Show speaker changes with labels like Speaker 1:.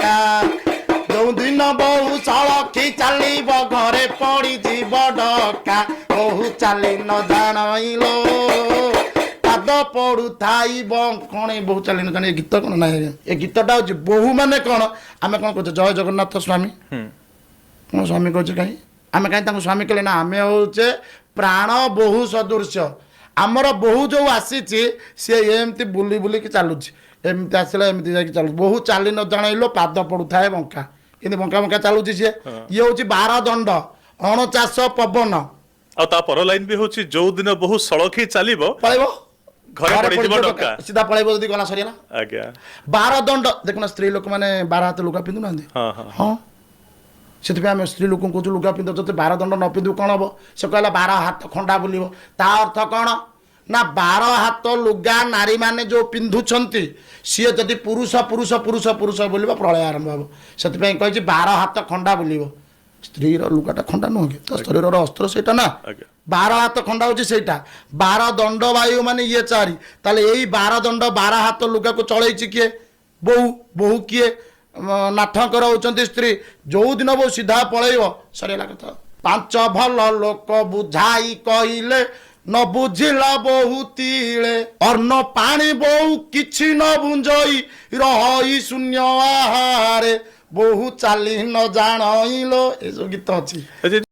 Speaker 1: डका जो दिन बहु सड़की चलिब घरे पड़ी जीव डका बहु चली न जानिलो पाद पड़ू थाई कौन बहु चली न जान ये गीत कौन ना ये गीतटा हूँ बहु माने कौन आम कौन कहे जय जगन्नाथ स्वामी कौन स्वामी कहे कहीं आम कहीं स्वामी कहले ना आम होचे प्राण बहु सदृश आमर बहु जो आसी सी एमती बुली बुलिकी चलुची एमती आसला एमती जाकि चलु बहु चली न जान पाद पड़ू थाए बंका कि बंका बंका चलुची सी ये हूँ 12 दंड 49 पवन
Speaker 2: पर लाइन भी होची जो दिन बहु सड़की चलिबो
Speaker 1: पळेबो
Speaker 2: घरे पड़ी जीव डका
Speaker 1: सीधा पळेबो जदी गला सरिला
Speaker 2: आज्ञा
Speaker 1: 12 दंड देखना स्त्री लोक माने 12 हाथ लुगा पिंदु नांदी हां से आम स्त्री लोक कौन लुगा पिंध जो 12 दंड न पिंधु कौन हम से कहला 12 हाथ खंडा बुलिब ता अर्थ कौन ना 12 हाथ लुगा नारी माने जो पिंधुंट सी जदि पुरुष पुरुष पुरुष पुरुष बोल प्रलय आरंभ हम से कही 12 हाथ खंडा बुलिब स्त्री लुगाटा खंडा नुह कि तो शरीर अस्त्र से ना 12 हाथ खंडा हूँ से 12 दंड वायु माने ये 4 ताले यही 12 दंड 12 हाथ लुगा को चलई किए बहु बहु किए नाठकर होती स्त्री जो दिन बहु सीधा पलैब सरला कथा 5 भल लोक बुझाई कहले न बुझिला बहु तीले अर्ण पानी बहु किछि न बुंजई रही शून्य आहारे बहु चाली न जानिलो ए जो गीत अच्छी